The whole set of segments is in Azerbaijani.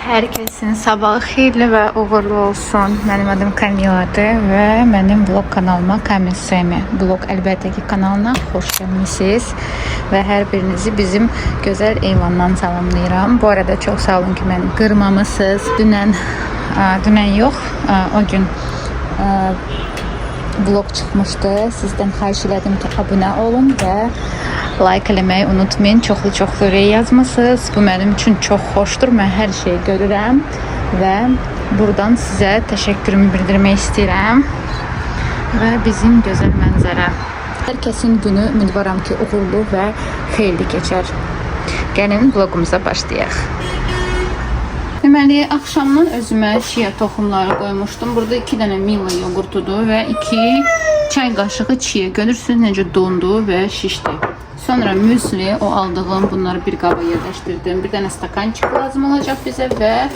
Herkesin sabahı xeyirli və uğurlu olsun. Mənim adım Kamiladır və mənim vlog kanalıma Kamil Semi vlog əlbəttə ki kanalına xoş gəlmisiniz və hər birinizi bizim gözəl eyvandan salamlayıram. Bu arada çox sağ olun ki məni qırmamışsınız. Dünən yox, o gün vlog çıxmışdı. Sizdən xahiş elədim ki abunə olun və like eləməyi unutmayın. Çoxlu yazmısınız. Bu mənim üçün çox xoşdur. Mən hər şeyi görürəm və buradan sizə təşəkkürümü bildirmək istəyirəm. Və bizim gözəl mənzərə. Hər kəsin günü ümidvaram ki uğurlu və xeyirli keçər. Gəlin vlogumuza başlayaq. Deməli, axşamdan özümə şiya toxumları qoymuşdum. Burada 2 dənə Milo yoğurtudur və 2 çay qaşığı çiya. Görürsünüz necə dondu və şişdi. Sonra müsli, o aldığım bunları bir qaba yerləşdirdim. Bir dənə stakançıq lazım olacaq bizə və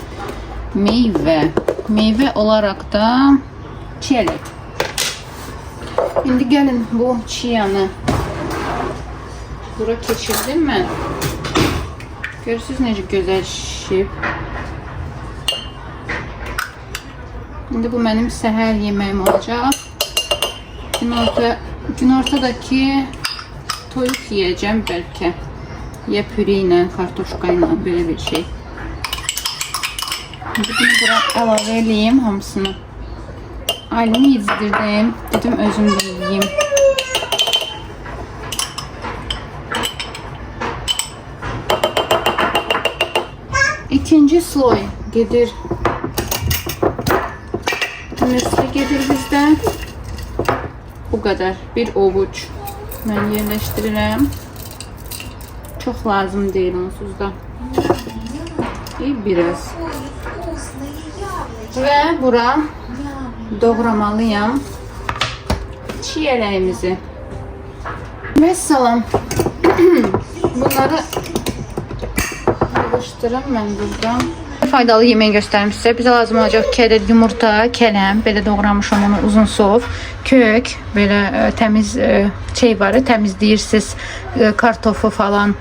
meyvə. Meyvə olaraq da çiyələk. İndi gəlin bu çiyanı bura keçirdim mən. Görürsünüz necə gözəl şişib. İndi bu mənim səhər yeməyim olacaq. Günortadakı toyuq yiyəcəm bəlkə. Ya püre ilə, kartoşka ilə, belə bir şey. Bunu bura əlavə eləyim hamısını. Ailemi yedizdirdim. Dedim özüm də yiyeyim. İkinci sloy gedir. Müsli gedir bizdən. Bu qədər. Bir ovuc. Mən yerləşdirirəm. Çox lazım deyil onsuz da. Biraz. Və bura doğramalıyam çiyələyimizi. Və salam. Bunları alışdırım mən buradan. Faydalı yemək göstərim sizə. Bizə lazım olacaq 2 ədəd yumurta, kələm, belə doğramışam onu uzun sov, kök, belə təmiz şey var, təmizləyirsiniz kartofu falan,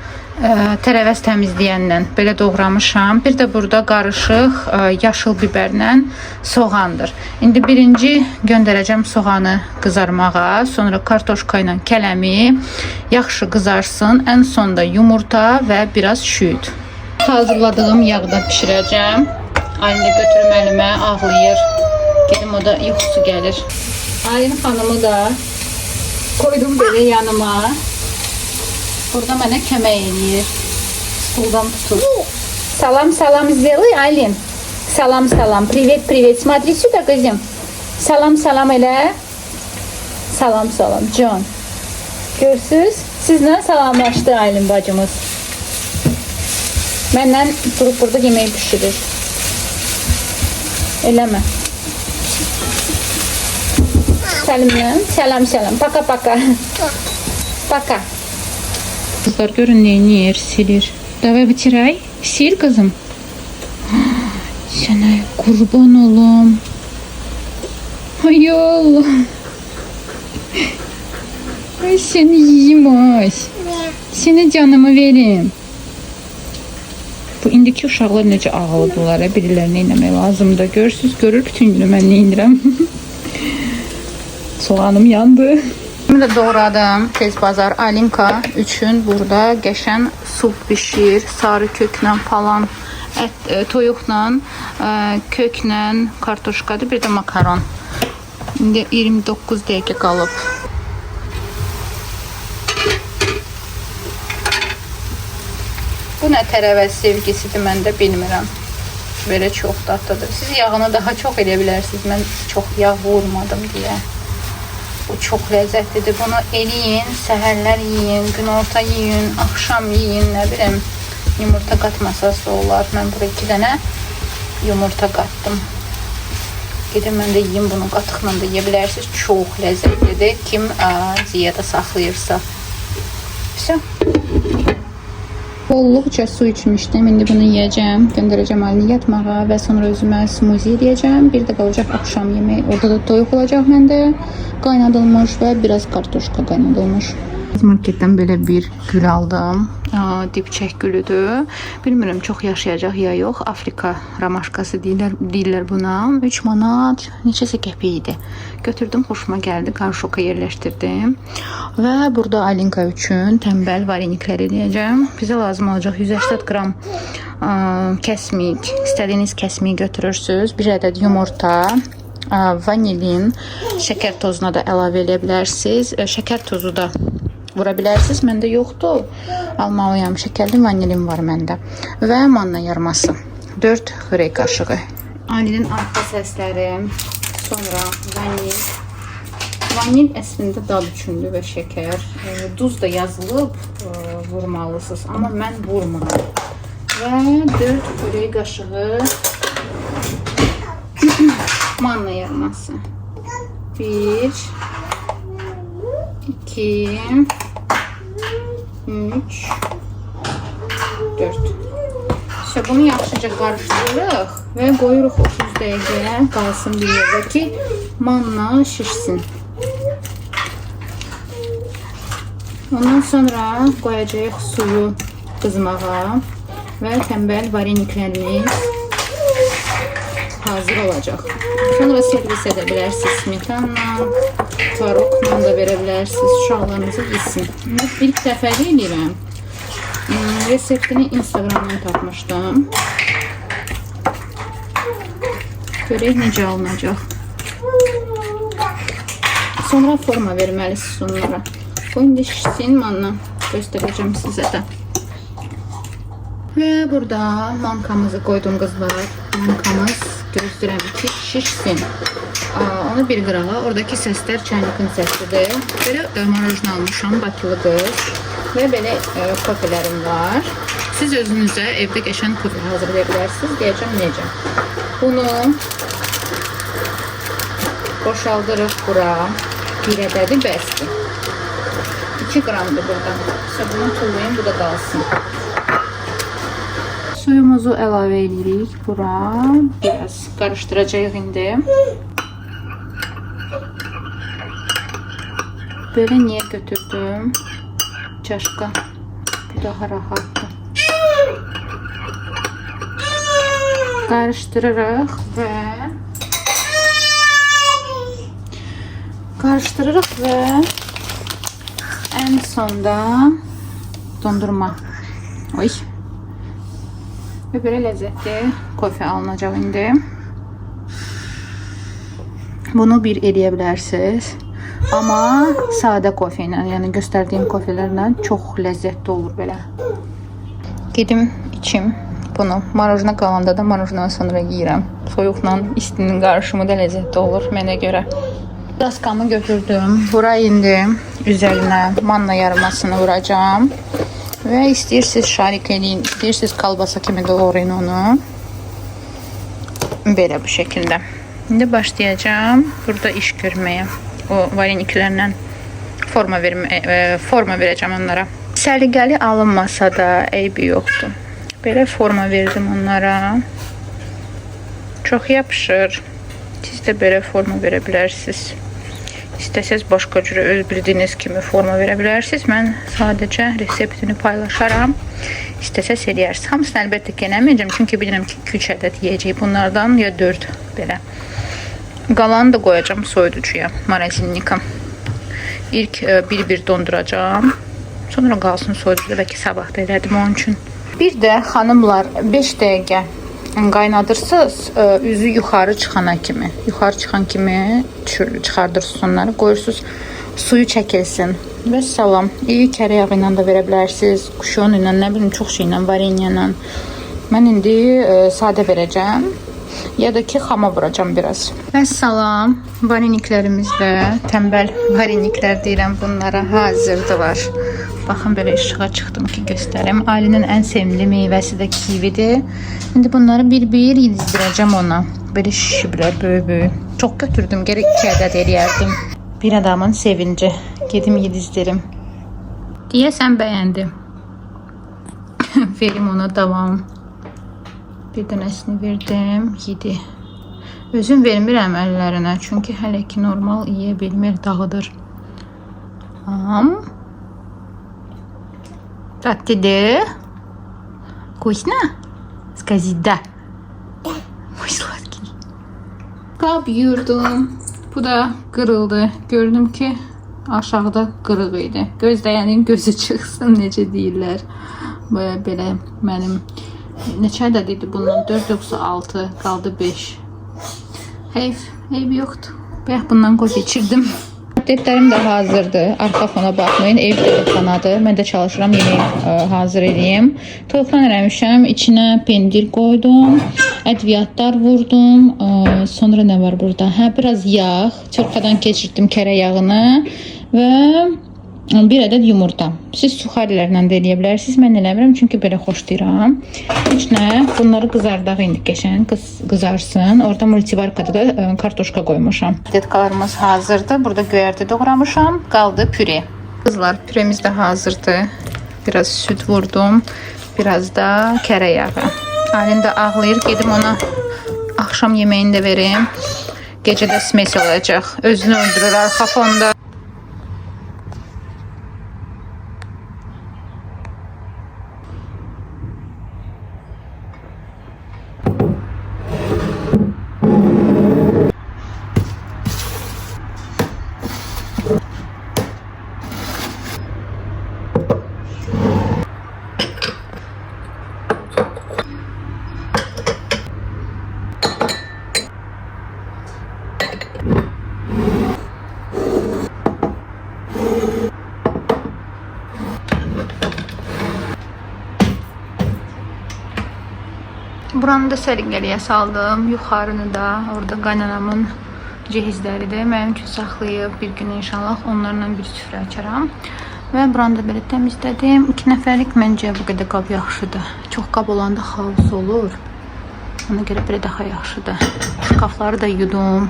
tərəvəz təmizləyəndən belə doğramışam. Bir də burada qarışıq yaşıl biberlə soğandır. İndi birinci göndərəcəm soğanı qızarmağa, sonra kartoşka ilə kələmi yaxşı qızarsın, ən sonda yumurta və biraz şüd. Hazırladığım yağda pişirəcəm. Ailini götürüm əlimə, ağlayır. Gedim o da yuxusu gəlir. Ailin xanımı da koydum belə yanıma. Burada mənə kömək eləyir. Stuldan tutur. Salam сделай, Aylin. Salam. Привет. Смотри сюда, kızım. Salam elə. Salam. John. Görürsünüz? Sizlə salamlaşdı Aylin bacımız. Məndən durub burada yemeği pişirir. Eləmə. Səlimlə. Salam. Paka. Paka. Kızlar görün neyini yer, silir. Davay bitiray. Sil kızım. Sənə qurban olum. Ay Allah. Ay seni yiyeyim ay. Seni canımı verim. Bu indiki uşaqlar necə ağıldılar, birilərini eləmək lazımdır. Görür bütün günü mən neyindirəm. Soğanım yandı. Şimdi də doğradım tez bazar Alinka üçün burada qəşən sup bişir, sarı köklə falan, toyuqla, köklə, kartoşkadır, bir də makaron. İndi 29 dəqiqə qalıb. Bu nə tərəvəz sevgisidir, mən də bilmirəm. Belə çox dadlıdır. Siz yağını daha çox eləyə bilərsiniz. Mən çox yağ vurmadım deyə. Bu çox ləzzətlidir. Bunu eləyin, səhərlər yiyin, günorta yiyin, axşam yiyin, nə bilim. Yumurta qatmasaz da olar. Mən buraya 2 dənə yumurta qatdım. Gedin mən də yiyeyim bunu, qatıqla da yeyə bilərsiniz. Çox ləzzətlidir. Kim diyeta saxlayırsa. Все. Bolluqca su içmişdim. İndi bunu yiyəcəm. Göndərəcəm Alini yatmağa və sonra özümə smuzi yiyəcəm. Bir də qalacaq axşam yeməyi. Orada da toyuq olacaq məndə. Qaynadılmış və biraz kartoşka qaynadılmış. Marketdən belə bir gül aldım. Dipçək gülüdür. Bilmirəm çox yaşayacaq ya yox. Afrika ramaşkası deyirlər buna. 3 manat neçəsə qəpik idi. Götürdüm, xoşuma gəldi. Qarşoka yerləşdirdim. Və burada Alinka üçün tənbəl vareniklər edəcəm. Bizə lazım olacaq 180 qram kəsmik. İstədiyiniz kəsmiyi götürürsüz. 1 ədəd yumurta, vanilin, şəkər tozuna da əlavə edə bilərsiniz. Şəkər tozu da vura bilərsiniz. Məndə yoxdur. Almalıyam. Şəkərli vanilin var məndə. Və manna yarması. 4 xörək qaşığı. Alinin arxa səsləri. Sonra vanil. Vanil əslində dad üçündür və şəkər. Duz da yazılıb vurmalısınız. Amma mən vurmuram. Və 4 xörək qaşığı manna yarması. 1 2 3 4. İşte bunu yaxşıca qarışdırırıq və qoyuruq 30 dəqiqə qalsın bir yerdə ki, manna şişsin. Ondan sonra qoyacağıq suyu qızmağa və tənbəl vareniklərimiz hazır olacaq. Sonra servis edə bilərsiniz smetanla, tvaroqla da verə bilərsiniz. Uşaqlarınıza yesin. İlk dəfə eləyirəm. Reseptini Instagramdan tapmışdım. Görək necə alınacaq. Sonra forma verməlisiniz onlara. Bu indi şişsin manna. Göstərəcəm sizə də. Və burada mankamızı qoydum qızlar. Mankamız gözləyirəm ki, şişsin. Onu bir qırağa. Oradakı səslər çaynikın səsidir. Belə marojna almışam, bakılı qız. Və belə kofelerim var. Siz özünüzə evdə qəşən kofe hazırlaya bilərsiniz. Deyəcəm necə. Bunu boşaldırıq bura. Bir ədədi bəsdir. 2 qramdır buradan. Bunu tullayın, bu da qalsın. Suyumuzu əlavə edirik bura. Biraz qarışdıracağıq indi. Böyle niye götürdüm? Çaşka. Bu daha rahatdır. Karıştırırıq ve en sonda dondurma. Oy. Ve böyle lezzetli kofe alınacaq indi. Bunu bir eləyə bilərsiniz. Amma sadə kofe ilə, yəni göstərdiyim kofelərlə çox ləzzətli olur belə. Gedim içim bunu. Marojna qalanda da marojnadan sonra yeyirəm. Soyuqla istinin qarışımı da ləzzətli olur mənə görə. Daskamı götürdüm. Bura indi üzərinə manna yarmasını vuracağım. Və istəyirsiniz şarik eləyin, istəyirsiniz kalbasa kimi doğrayın onu. Belə bu şəkildə. İndi başlayacağım burada iş görməyə. O vareniklərlə forma verəcəm onlara. Səliqəli alınmasa da eybi yoxdur. Belə forma verdim onlara. Çox yapışır. Siz də belə forma verə bilərsiniz. İstəsəz başqa cürə öz bildiyiniz kimi forma verə bilərsiniz. Mən sadəcə reseptini paylaşaram. İstəsəz eləyərsiniz. Hamısını əlbəttə ki, eləməyəcəm. Çünki bilirəm ki, 2-3 ədəd yeyəcək bunlardan ya 4 belə. Qalanı da qoyacağım soyuducuya, marazinnika. İlk bir donduracağım. Sonra qalsın soyuducuda, bəlkə sabah da elədim onun üçün. Bir də xanımlar 5 dəqiqə qaynadırsınız, üzü yuxarı çıxana kimi. Yuxarı çıxan kimi çıxardırsınız onları, qoyursunuz suyu çəkilsin. Və salam. İyi kərə yağı ilə də verə bilərsiniz. Kuşon ilə, nə bilim, çox şey ilə, varenья ilə. Mən indi sadə verəcəm. Ya da ki, xama vuracağım biraz. Və salam. Vareniklərimiz də, tənbəl vareniklər deyirəm, bunlara hazırda var. Baxın, belə işığa çıxdım ki, göstərim. Ailənin ən sevimli meyvəsi də kividir. İndi bunları bir-bir yedizdirəcəm ona. Belə şişiblər, böyük-böyük. Çox götürdüm, gərək 2 ədəd eləyərdim. Bir adamın sevinci. Gedim yedizdirim. Deyəsən bəyəndim. Verim ona davam. Bir dənəsini verdim, yedi. Özüm vermirəm əllərinə, çünki hələ ki normal yeyə bilmir, dağıdır. Tatlıdır. Вкусно? Скажи да. Ой, sladkий. Qab yuyurdum. Bu da qırıldı. Gördüm ki aşağıda qırıq idi. Gözləyənin gözü çıxsın, necə deyirlər. Belə mənim neçə ədəd idi bundan? 4 yoxsa 6, qaldı 5. Heyf yoxdur. Bayaq bundan qoy içirdim. Adetlərim də hazırdır. Arxa fona baxmayın. Ev telefanadır. Mən də çalışıram yemək hazır edeyim. Toyuqdan eləmişəm. İçinə pendir qoydum. Ədviyyatlar vurdum. Sonra nə var burada? Biraz yağ. Çırpıdan keçirdim kərə yağını. Və bir ədəd yumurta. Siz suxarilərlə də eləyə bilərsiniz. Mən eləmirəm çünki belə xoşlayıram. İçinə bunları qızardaq indi qəşəng qızarsın. Orada multivarkada da kartoşka qoymuşam. Detkalarımız hazırdır. Burada göyərti doğramışam. Qaldı püre. Qızlar, püremiz də hazırdır. Biraz süt vurdum. Biraz da kərə yağı. Aylin də ağlayır. Gedim ona axşam yeməyini də verim. Gecə də smes olacaq. Özünü öldürür arxa fonda. Buranı da səliqəliyə saldım. Yuxarını da orada qaynanamın cehizləridir. Mənim üçün saxlayıb bir gün inşallah onlarla bir süfrə açaram. Və buranı da belə təmizlədim. 2 nəfərlik məncə bu qədər qab yaxşıdır. Çox qab olanda xaos olur. Ona görə belə daha yaxşıdır. Şkafları da yudum.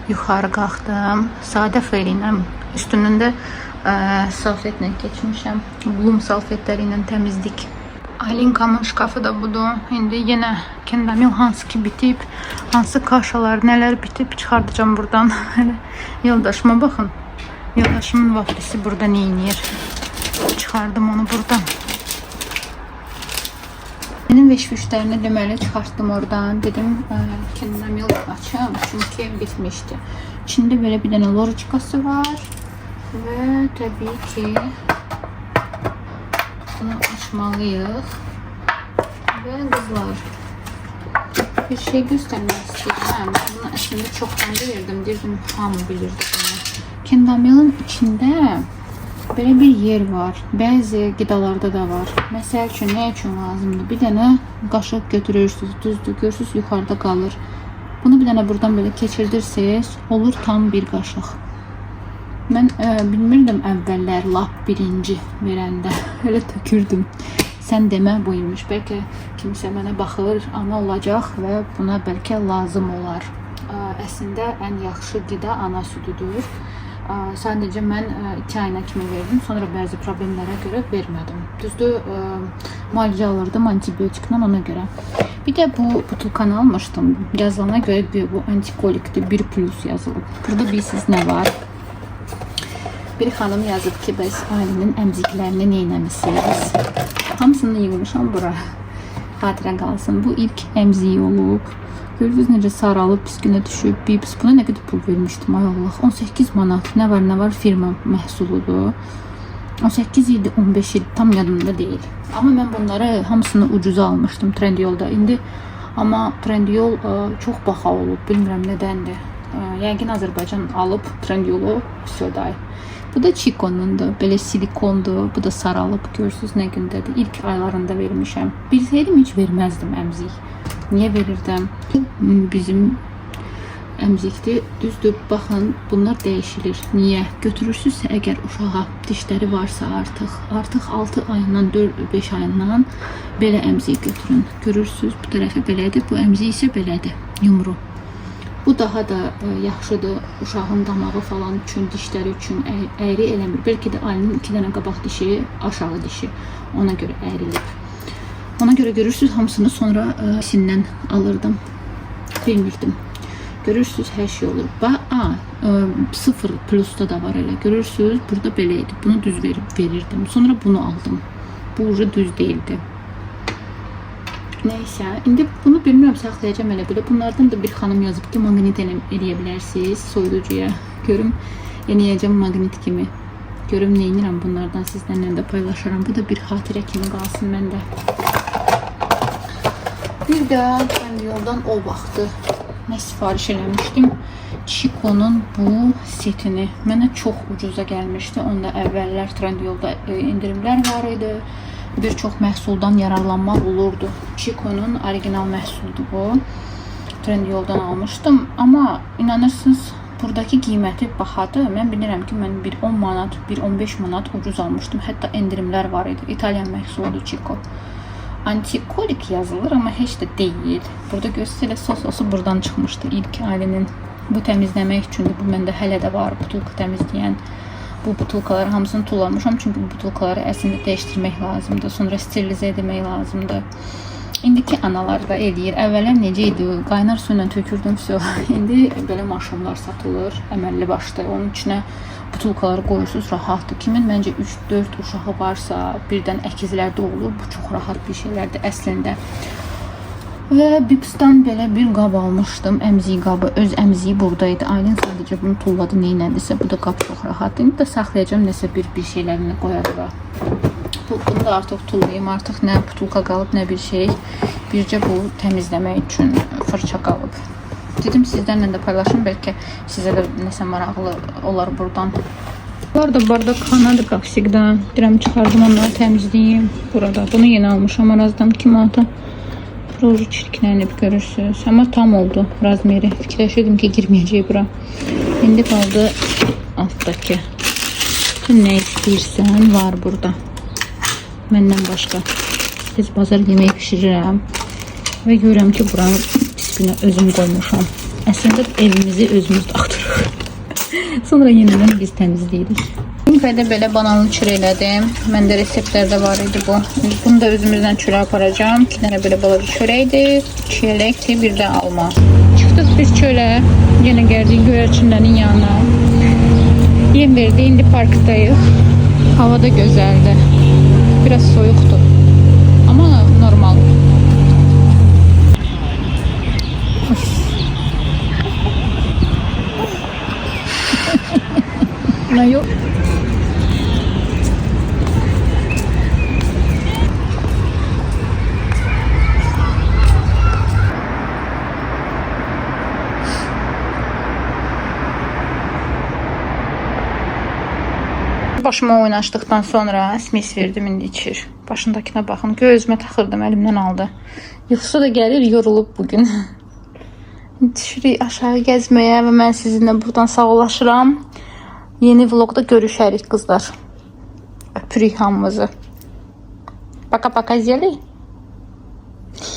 Yuxarı qalxdım. Sadə feylinə. Üstündən də salfetlə keçmişəm. Blum salfetləri ilə təmizlik. Aylinkamın şkafı da budur. İndi yenə Kendamil hansı ki bitib, hansı kaşalar, nələr bitib çıxardacağım buradan. Yoldaşıma baxın. Yoldaşımın vaflisi burada neyinir? Çıxardım onu buradan. Benim veşvüşlərini deməli çıxartdım oradan. Dedim Kendamil açım çünki bitmişdi. İçində belə bir dənə loriçkası var. Və təbii ki bunu açmalıyıq. Və qızlar, bir şey göstərmək istəyirəm. Bunu əslində çoxdan bilirdim. Deyirdim, hamı bilirdi bunu. Kendamilin içində belə bir yer var. Bəzi qidalarda da var. Məsəl üçün, nə üçün lazımdır? Bir dənə qaşıq götürürsünüz, düzdür, görürsünüz, yuxarıda qalır. Bunu bir dənə buradan belə keçirdirsiniz, olur tam bir qaşıq. Mən bilmirdim əvvəllər, lap birinci verəndə. Elə tökürdüm. Sən demə buymuş. Bəlkə kimsə mənə baxır, ana olacaq və buna bəlkə lazım olar. Əslində ən yaxşı qida ana südüdür. Sadəcə mən 2 ayına kimi verdim. Sonra bəzi problemlərə görə vermədim. Düzdür, müalicə alırdım antibiotiklə ona görə. Bir də bu butulkanı almışdım. Yazılana görə bu antikolikdir. 1+ yazılıb. Burada bilirsiniz nə var? Bir xanım yazıb ki, bəs Aylinin əmziklərini neynəmişsiniz? Hamısını yığmışam bura. Xatirə qalsın. Bu ilk əmziyi olub. Görürsünüz necə saralıb, pis günə düşüb. Bips buna nə qədər pul vermişdim, ay Allah. 18 manat. Nə var firma məhsuludur. 18 idi, 15 idi. Tam yadımda deyil. Amma mən bunları hamısını ucuza almışdım Trendyolda. İndi amma Trendyol çox baha olub. Bilmirəm nədəndir. Yəqin Azərbaycan alıb Trendyolu söday. Bu da Chico'nundur. Belə silikondur. Bu da saralıb. Görürsünüz nə gündədir. İlk aylarında vermişəm. Bilsəydim heç verməzdim əmzik. Niyə verirdim? Bizim əmzikdir. Düzdür, baxın, bunlar dəyişilir. Niyə? Götürürsünüzsə əgər uşağa dişləri varsa artıq 6 ayından 4-5 ayından belə əmzik götürün. Görürsünüz, bu tərəfi belədir. Bu əmzik isə belədir. Yumru. Bu daha da yaxşıdır uşağın damağı falan üçün, dişləri üçün əyri eləmir. Bəlkə də Aylinin 2 dənə qabaq dişi, aşağı dişi ona görə əyrilib. Ona görə görürsünüz hamısını sonra sindən alırdım. Bilmirdim. Görürsünüz hər şey olur. 0+ da var elə. Görürsünüz burada belə idi. Bunu düz verirdim. Sonra bunu aldım. bu ucu düz değildi. Neyse, indi bunu bilmirəm, saxlayacağım elə belə. Bunlardan da bir xanım yazıb ki, maqnit eləyə bilərsiniz soyuducuya. Görüm, yeniyəcəm maqnit kimi. Görüm, neynirəm bunlardan sizlərlə də paylaşaram. Bu da bir xatirə kimi qalsın məndə. Bir də mən yoldan o vaxtı nə sifariş eləmişdim? Chico'nun bu setini. Mənə çox ucuza gəlmişdi. Onda əvvəllər Trendyolda indirimlər var idi. Bir çox məhsuldan yararlanmaq olurdu. Chico'nun orijinal məhsuldur bu. Trendyoldan almışdım. Amma inanırsınız, buradakı qiyməti bahadır. Mən bilirəm ki, mən bir 10 manat, bir 15 manat ucuz almışdım. Hətta endirimlər var idi. İtalyan məhsuludur Chico. Antikolik yazılır, amma heç də deyil. Burada göstərə sosu buradan çıxmışdı ilk ailənin. Bu təmizləmək üçündür. Bu məndə hələ də var, butulka təmizləyən. Bu butulkaları hamısını tullamışam. Çünki bu butulkaları əslində dəyişdirmək lazımdır. Sonra sterilizə etmək lazımdır. İndiki analar da eləyir. Əvvəllər necə idi? Qaynar su ilə tökürdüm su. İndi belə maşınlar satılır. Əməlli başda. Onun içinə butulkaları qoyursunuz, rahatdır. Kimin məncə 3-4 uşağı varsa, birdən əkizlər də olur. Bu çox rahat bir şeylərdir əslində. Və Bips'dan belə bir qab almışdım. Əmzik qabı. Öz əmziyi buradaydı. Aylin sadəcə bunu tulladı, neynədirsə. Bu da qab çox rahatdır. İndi də saxlayacağım, nəsə bir şeylərini qoyarıq. Bunu da artıq tullayayım. Artıq nə butulka qalıb, nə bir şey. Bircə bu təmizləmək üçün fırça qalıb. Dedim sizlərlə də paylaşım, bəlkə sizə də nəsə maraqlı olar buradan. Bunlar da bardakxanadır qapsigdən. Dirəm çıxardım, onları təmizləyim burada. Bunu yeni almışam arazdan 2 manata. Rozu çirkinlənib görürsünüz. Amma tam oldu razmeri. Fikirləşirdim ki, girməyəcək bura. İndi qaldı altdakı. Bütün nə istəyirsən var burada. Məndən başqa. Biz bazar yemək pişirirəm. Və görürəm ki, buranın ismini özüm qoymuşam. Əslində evimizi özümüz dağıtırıq. Sonra yenidən biz təmizləyirik. Belə bananlı çörə elədim. Məndə reseptlərdə var idi bu. Bunu da özümüzdən çörə aparacağım. 2 dənə belə balaca çörəkdir. Çiyələkdir, bir də alma. Çıxdıq biz çölə. Yenə gəldik göyərçinlərin yanına. Yem verdi. İndi parkdayıq. Hava da gözəldir. Biraz soyuqdur. Amma normal. Buna yok. Başıma oynaşdıqdan sonra Smith verdim, indi içir. Başındakına baxın. Gözümə taxırdım, əlimdən aldı. Yuxusu da gəlir, yorulub bugün. Düşürük aşağı gəzməyə və mən sizinlə buradan sağollaşıram. Yeni vlogda görüşərik qızlar. Öpürük hamımızı. Paka-paka zeli.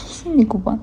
Seni Kuban.